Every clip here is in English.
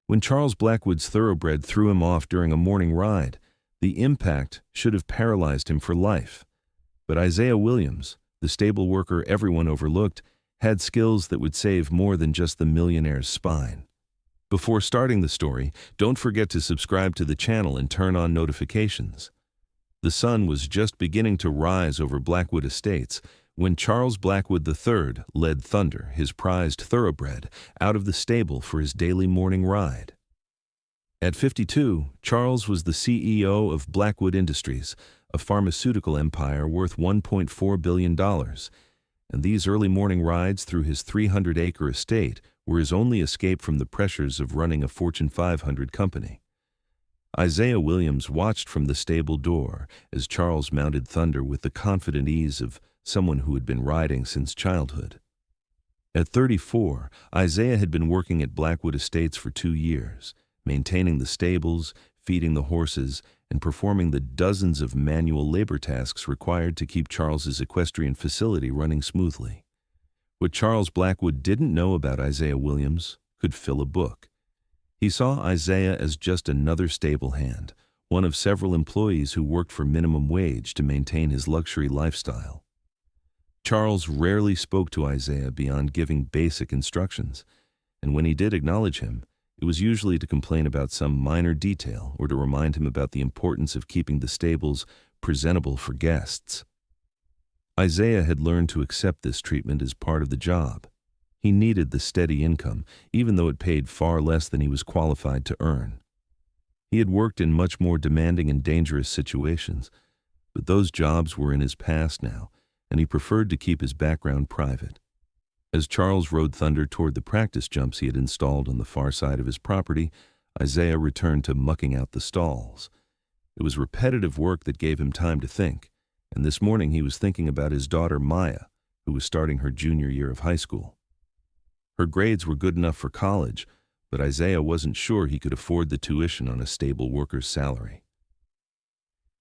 When Charles Blackwood's thoroughbred threw him off during a morning ride, the impact should have paralyzed him for life. But Isaiah Williams, the stable worker everyone overlooked, had skills that would save more than just the millionaire's spine. Before starting the story, don't forget to subscribe to the channel and turn on notifications. The sun was just beginning to rise over Blackwood Estates when Charles Blackwood III led Thunder, his prized thoroughbred, out of the stable for his daily morning ride. At 52, Charles was the CEO of Blackwood Industries, a pharmaceutical empire worth $1.4 billion, and these early morning rides through his 300-acre estate were his only escape from the pressures of running a Fortune 500 company. Isaiah Williams watched from the stable door as Charles mounted Thunder with the confident ease of someone who had been riding since childhood. At 34, Isaiah had been working at Blackwood Estates for 2 years, maintaining the stables, feeding the horses, and performing the dozens of manual labor tasks required to keep Charles's equestrian facility running smoothly. What Charles Blackwood didn't know about Isaiah Williams could fill a book. He saw Isaiah as just another stable hand, one of several employees who worked for minimum wage to maintain his luxury lifestyle. Charles rarely spoke to Isaiah beyond giving basic instructions, and when he did acknowledge him, it was usually to complain about some minor detail or to remind him about the importance of keeping the stables presentable for guests. Isaiah had learned to accept this treatment as part of the job. He needed the steady income, even though it paid far less than he was qualified to earn. He had worked in much more demanding and dangerous situations, but those jobs were in his past now, and he preferred to keep his background private. As Charles rode Thunder toward the practice jumps he had installed on the far side of his property, Isaiah returned to mucking out the stalls. It was repetitive work that gave him time to think, and this morning he was thinking about his daughter Maya, who was starting her junior year of high school. Her grades were good enough for college, but Isaiah wasn't sure he could afford the tuition on a stable worker's salary.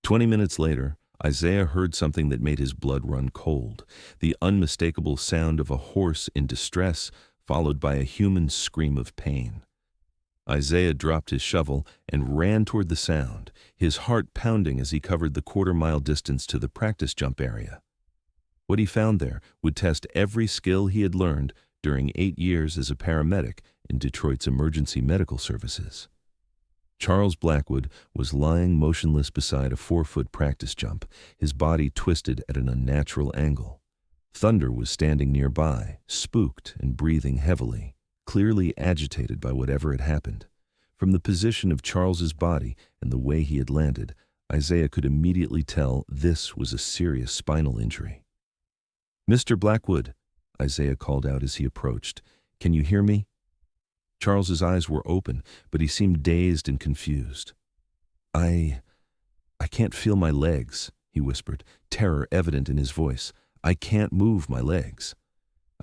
20 minutes later, Isaiah heard something that made his blood run cold, the unmistakable sound of a horse in distress, followed by a human scream of pain. Isaiah dropped his shovel and ran toward the sound, his heart pounding as he covered the quarter-mile distance to the practice jump area. What he found there would test every skill he had learned during 8 years as a paramedic in Detroit's emergency medical services. Charles Blackwood was lying motionless beside a 4-foot practice jump, his body twisted at an unnatural angle. Thunder was standing nearby, spooked and breathing heavily, clearly agitated by whatever had happened. From the position of Charles's body and the way he had landed, Isaiah could immediately tell this was a serious spinal injury. "Mr. Blackwood," Isaiah called out as he approached, "can you hear me?" Charles's eyes were open, but he seemed dazed and confused. I can't feel my legs," he whispered, terror evident in his voice. "I can't move my legs."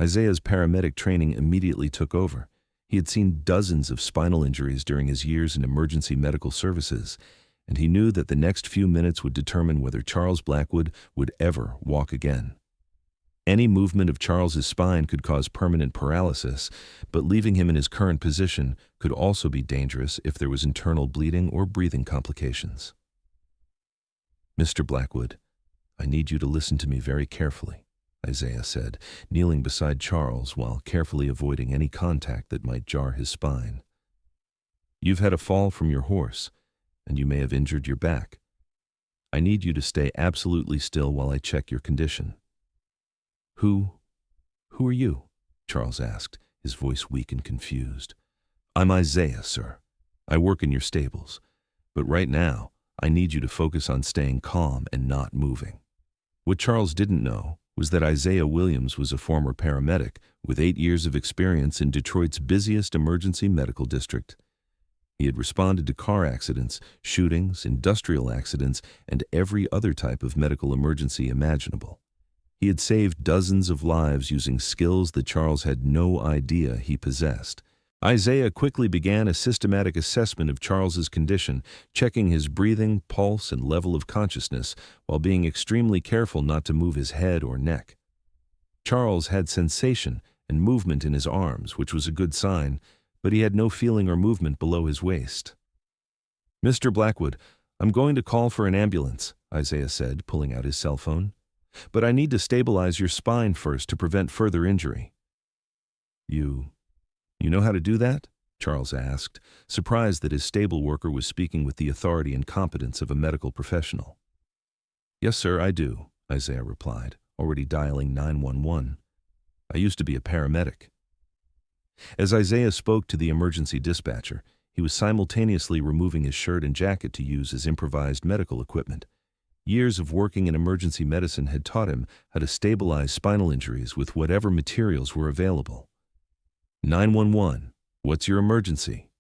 Isaiah's paramedic training immediately took over. He had seen dozens of spinal injuries during his years in emergency medical services, and he knew that the next few minutes would determine whether Charles Blackwood would ever walk again. Any movement of Charles's spine could cause permanent paralysis, but leaving him in his current position could also be dangerous if there was internal bleeding or breathing complications. "Mr. Blackwood, I need you to listen to me very carefully," Isaiah said, kneeling beside Charles while carefully avoiding any contact that might jar his spine. "You've had a fall from your horse, and you may have injured your back. I need you to stay absolutely still while I check your condition." Who are you?" Charles asked, his voice weak and confused. "I'm Isaiah, sir. I work in your stables. But right now, I need you to focus on staying calm and not moving." What Charles didn't know was that Isaiah Williams was a former paramedic with 8 years of experience in Detroit's busiest emergency medical district. He had responded to car accidents, shootings, industrial accidents, and every other type of medical emergency imaginable. He had saved dozens of lives using skills that Charles had no idea he possessed. Isaiah quickly began a systematic assessment of Charles's condition, checking his breathing, pulse, and level of consciousness, while being extremely careful not to move his head or neck. Charles had sensation and movement in his arms, which was a good sign, but he had no feeling or movement below his waist. "Mr. Blackwood, I'm going to call for an ambulance," Isaiah said, pulling out his cell phone. "But I need to stabilize your spine first to prevent further injury." You know how to do that?" Charles asked, surprised that his stable worker was speaking with the authority and competence of a medical professional. "Yes, sir, I do," Isaiah replied, already dialing 911. "I used to be a paramedic." As Isaiah spoke to the emergency dispatcher, he was simultaneously removing his shirt and jacket to use as improvised medical equipment. Years of working in emergency medicine had taught him how to stabilize spinal injuries with whatever materials were available. 911, what's your emergency?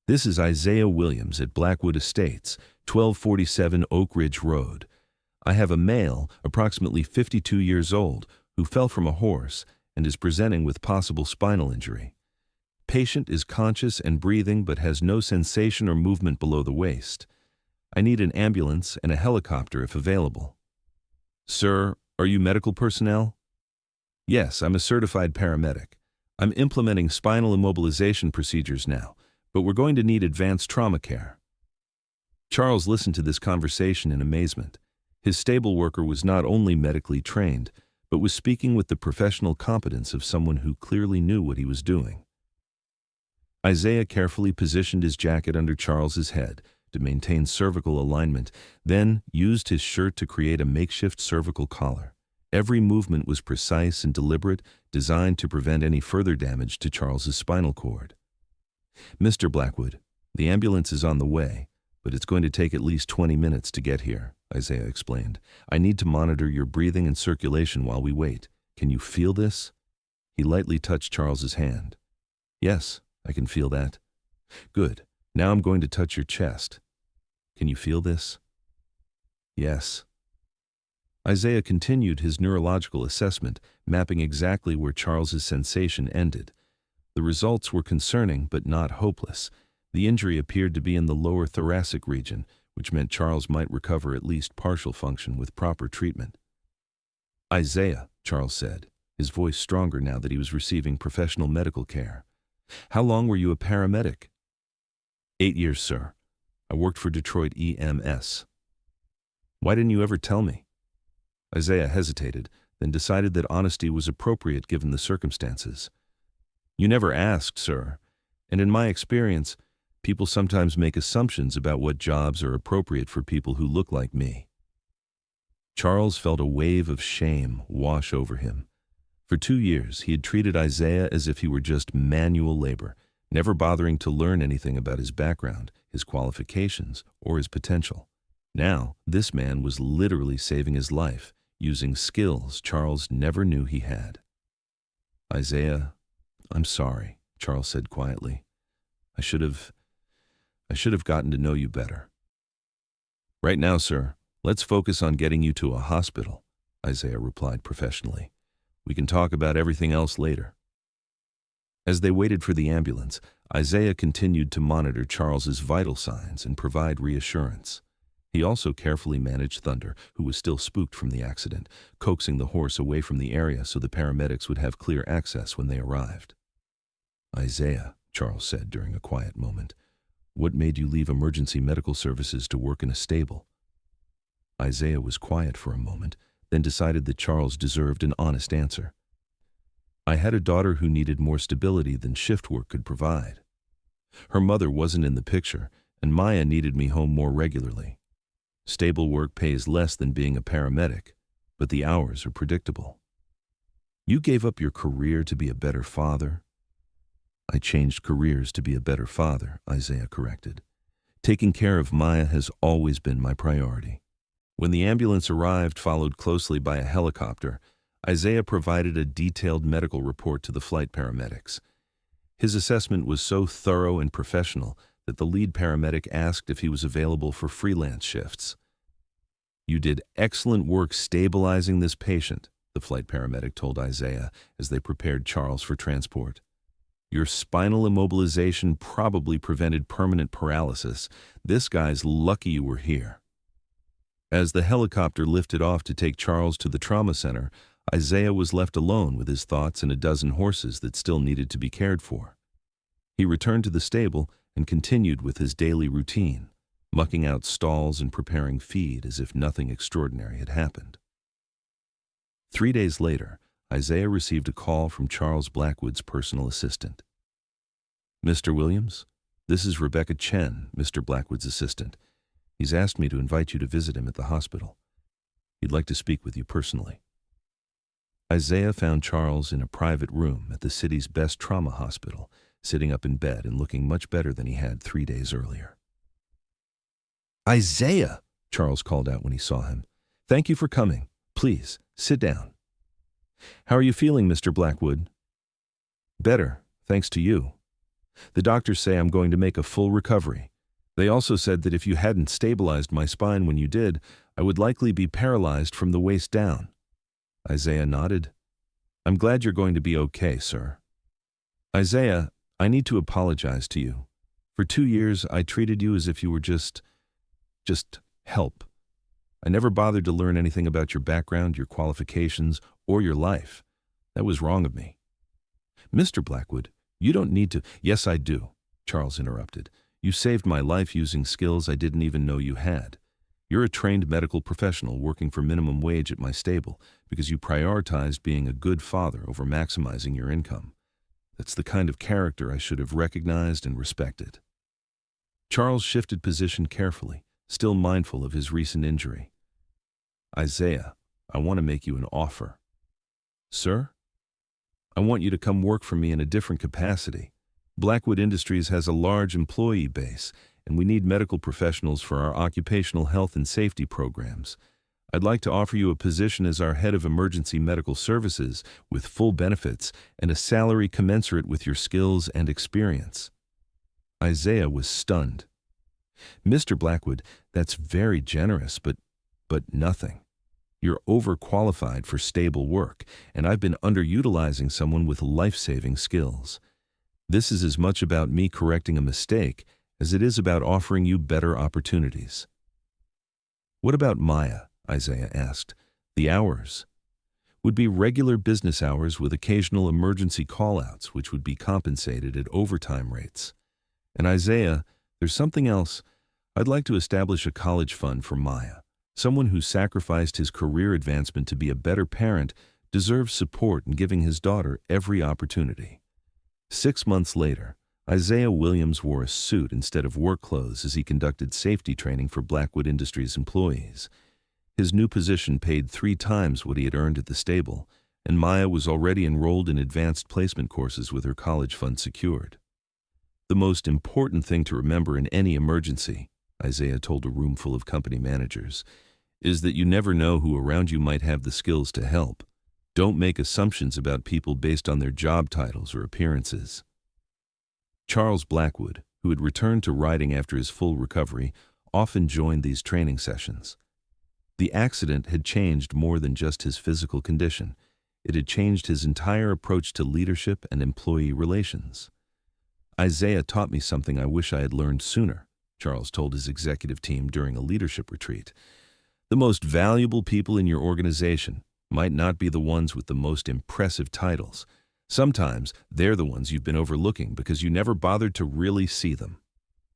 "This is Isaiah Williams at Blackwood Estates, 1247 Oak Ridge Road. I have a male, approximately 52 years old, who fell from a horse and is presenting with possible spinal injury. Patient is conscious and breathing but has no sensation or movement below the waist. I need an ambulance and a helicopter if available." "Sir, are you medical personnel?" "Yes, I'm a certified paramedic. I'm implementing spinal immobilization procedures now, but we're going to need advanced trauma care." Charles listened to this conversation in amazement. His stable worker was not only medically trained, but was speaking with the professional competence of someone who clearly knew what he was doing. Isaiah carefully positioned his jacket under Charles's head to maintain cervical alignment, then used his shirt to create a makeshift cervical collar. Every movement was precise and deliberate, designed to prevent any further damage to Charles's spinal cord. "Mr. Blackwood, the ambulance is on the way, but it's going to take at least 20 minutes to get here," Isaiah explained. "I need to monitor your breathing and circulation while we wait. Can you feel this?" He lightly touched Charles's hand. "Yes, I can feel that." "Good. Now I'm going to touch your chest. Can you feel this?" "Yes." Isaiah continued his neurological assessment, mapping exactly where Charles's sensation ended. The results were concerning but not hopeless. The injury appeared to be in the lower thoracic region, which meant Charles might recover at least partial function with proper treatment. "Isaiah," Charles said, his voice stronger now that he was receiving professional medical care. "How long were you a paramedic?" 8 years, sir. I worked for Detroit EMS. "Why didn't you ever tell me?" Isaiah hesitated, then decided that honesty was appropriate given the circumstances. "You never asked, sir, and in my experience, people sometimes make assumptions about what jobs are appropriate for people who look like me." Charles felt a wave of shame wash over him. For 2 years, he had treated Isaiah as if he were just manual labor, never bothering to learn anything about his background, his qualifications, or his potential. Now, this man was literally saving his life, using skills Charles never knew he had. "Isaiah, I'm sorry," Charles said quietly. I should have gotten to know you better." "Right now, sir, let's focus on getting you to a hospital," Isaiah replied professionally. "We can talk about everything else later." As they waited for the ambulance, Isaiah continued to monitor Charles's vital signs and provide reassurance. He also carefully managed Thunder, who was still spooked from the accident, coaxing the horse away from the area so the paramedics would have clear access when they arrived. "Isaiah," Charles said during a quiet moment, "what made you leave emergency medical services to work in a stable?" Isaiah was quiet for a moment, then decided that Charles deserved an honest answer. "I had a daughter who needed more stability than shift work could provide. Her mother wasn't in the picture, and Maya needed me home more regularly. Stable work pays less than being a paramedic, but the hours are predictable." "You gave up your career to be a better father?" "I changed careers to be a better father," Isaiah corrected. "Taking care of Maya has always been my priority." When the ambulance arrived, followed closely by a helicopter, Isaiah provided a detailed medical report to the flight paramedics. His assessment was so thorough and professional that the lead paramedic asked if he was available for freelance shifts. "You did excellent work stabilizing this patient," the flight paramedic told Isaiah as they prepared Charles for transport. "Your spinal immobilization probably prevented permanent paralysis. This guy's lucky you were here." As the helicopter lifted off to take Charles to the trauma center, Isaiah was left alone with his thoughts and a dozen horses that still needed to be cared for. He returned to the stable and continued with his daily routine, mucking out stalls and preparing feed as if nothing extraordinary had happened. 3 days later, Isaiah received a call from Charles Blackwood's personal assistant. "Mr. Williams, this is Rebecca Chen, Mr. Blackwood's assistant. He's asked me to invite you to visit him at the hospital. He'd like to speak with you personally." Isaiah found Charles in a private room at the city's best trauma hospital, sitting up in bed and looking much better than he had 3 days earlier. "Isaiah," Charles called out when he saw him. "Thank you for coming. Please, sit down." "How are you feeling, Mr. Blackwood?" "Better, thanks to you. The doctors say I'm going to make a full recovery. They also said that if you hadn't stabilized my spine when you did, I would likely be paralyzed from the waist down." Isaiah nodded. "I'm glad you're going to be okay, sir." "Isaiah, I need to apologize to you. For 2 years, I treated you as if you were just help. I never bothered to learn anything about your background, your qualifications, or your life. That was wrong of me." "Mr. Blackwood, you don't need to—" "Yes, I do," Charles interrupted. "You saved my life using skills I didn't even know you had. You're a trained medical professional working for minimum wage at my stable because you prioritized being a good father over maximizing your income. That's the kind of character I should have recognized and respected." Charles shifted position carefully, still mindful of his recent injury. "Isaiah, I want to make you an offer." "Sir?" "I want you to come work for me in a different capacity. Blackwood Industries has a large employee base, and we need medical professionals for our occupational health and safety programs. I'd like to offer you a position as our head of emergency medical services with full benefits and a salary commensurate with your skills and experience." Isaiah was stunned. "Mr. Blackwood, that's very generous, but nothing. You're overqualified for stable work, and I've been underutilizing someone with life-saving skills. This is as much about me correcting a mistake as it is about offering you better opportunities." "What about Maya?" Isaiah asked. "The hours?" "Would be regular business hours with occasional emergency call-outs, which would be compensated at overtime rates. And Isaiah, there's something else. I'd like to establish a college fund for Maya. Someone who sacrificed his career advancement to be a better parent deserves support in giving his daughter every opportunity." 6 months later, Isaiah Williams wore a suit instead of work clothes as he conducted safety training for Blackwood Industries employees. His new position paid 3 times what he had earned at the stable, and Maya was already enrolled in advanced placement courses with her college fund secured. "The most important thing to remember in any emergency," Isaiah told a room full of company managers, "is that you never know who around you might have the skills to help. Don't make assumptions about people based on their job titles or appearances." Charles Blackwood, who had returned to riding after his full recovery, often joined these training sessions. The accident had changed more than just his physical condition. It had changed his entire approach to leadership and employee relations. "Isaiah taught me something I wish I had learned sooner," Charles told his executive team during a leadership retreat. "The most valuable people in your organization might not be the ones with the most impressive titles. Sometimes they're the ones you've been overlooking because you never bothered to really see them."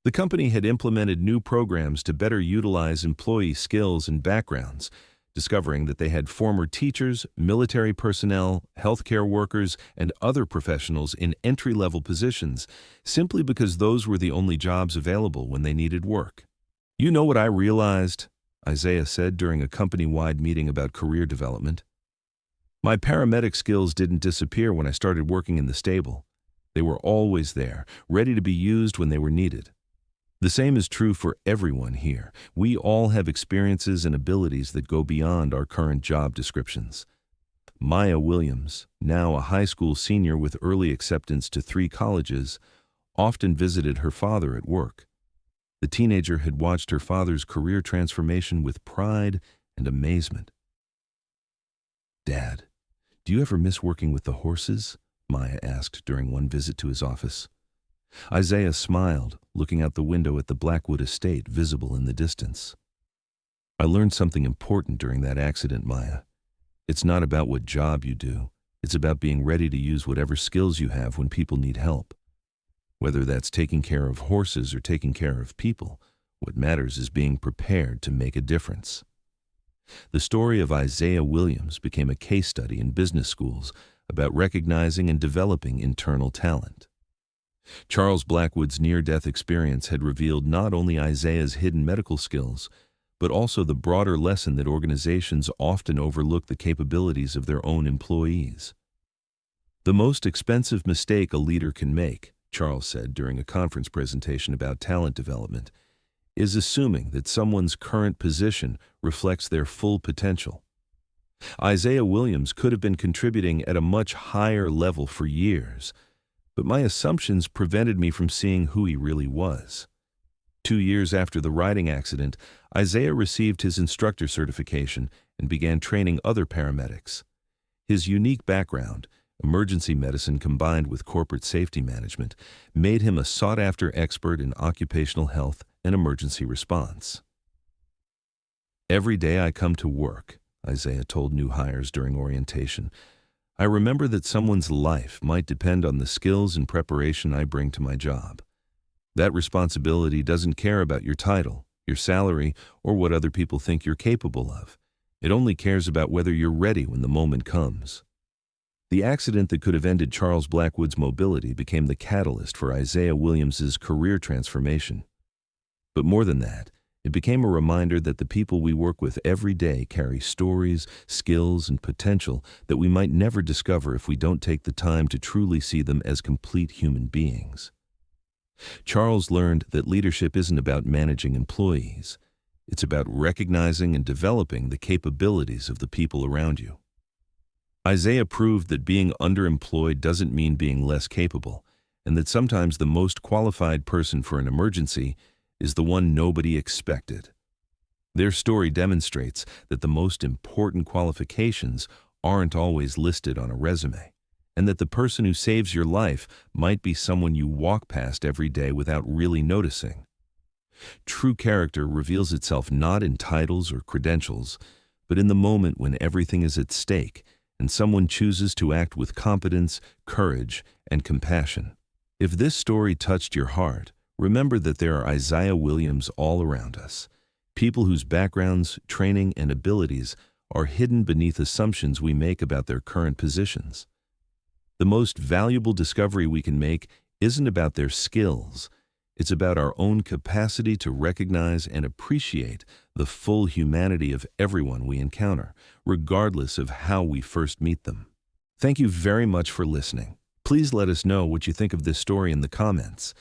The company had implemented new programs to better utilize employee skills and backgrounds, discovering that they had former teachers, military personnel, healthcare workers, and other professionals in entry-level positions simply because those were the only jobs available when they needed work. "You know what I realized?" Isaiah said during a company-wide meeting about career development. "My paramedic skills didn't disappear when I started working in the stable. They were always there, ready to be used when they were needed. The same is true for everyone here. We all have experiences and abilities that go beyond our current job descriptions." Maya Williams, now a high school senior with early acceptance to 3 colleges, often visited her father at work. The teenager had watched her father's career transformation with pride and amazement. "Dad, do you ever miss working with the horses?" Maya asked during one visit to his office. Isaiah smiled, looking out the window at the Blackwood estate visible in the distance. "I learned something important during that accident, Maya. It's not about what job you do. It's about being ready to use whatever skills you have when people need help. Whether that's taking care of horses or taking care of people, what matters is being prepared to make a difference. The story of Isaiah Williams became a case study in business schools about recognizing and developing internal talent. Charles Blackwood's near-death experience had revealed not only Isaiah's hidden medical skills, but also the broader lesson that organizations often overlook the capabilities of their own employees. The most expensive mistake a leader can make, Charles said during a conference presentation about talent development, is assuming that someone's current position reflects their full potential. Isaiah Williams could have been contributing at a much higher level for years, but my assumptions prevented me from seeing who he really was. 2 years after the riding accident, Isaiah received his instructor certification and began training other paramedics. His unique background, emergency medicine combined with corporate safety management, made him a sought-after expert in occupational health and emergency response. "Every day I come to work," Isaiah told new hires during orientation, "I remember that someone's life might depend on the skills and preparation I bring to my job. That responsibility doesn't care about your title, your salary, or what other people think you're capable of. It only cares about whether you're ready when the moment comes." The accident that could have ended Charles Blackwood's mobility became the catalyst for Isaiah Williams's career transformation. But more than that, it became a reminder that the people we work with every day carry stories, skills, and potential that we might never discover if we don't take the time to truly see them as complete human beings. Charles learned that leadership isn't about managing employees. It's about recognizing and developing the capabilities of the people around you. Isaiah proved that being underemployed doesn't mean being less capable, and that sometimes the most qualified person for an emergency is the one nobody expected. Their story demonstrates that the most important qualifications aren't always listed on a resume, and that the person who saves your life might be someone you walk past every day without really noticing. True character reveals itself not in titles or credentials, but in the moment when everything is at stake and someone chooses to act with competence, courage, and compassion. If this story touched your heart, remember that there are Isaiah Williams all around us, people whose backgrounds, training, and abilities are hidden beneath assumptions we make about their current positions. The most valuable discovery we can make isn't about their skills. It's about our own capacity to recognize and appreciate the full humanity of everyone we encounter, regardless of how we first meet them. Thank you very much for listening. Please let us know what you think of this story in the comments.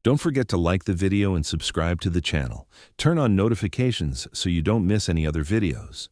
Don't forget to like the video and subscribe to the channel. Turn on notifications so you don't miss any other videos.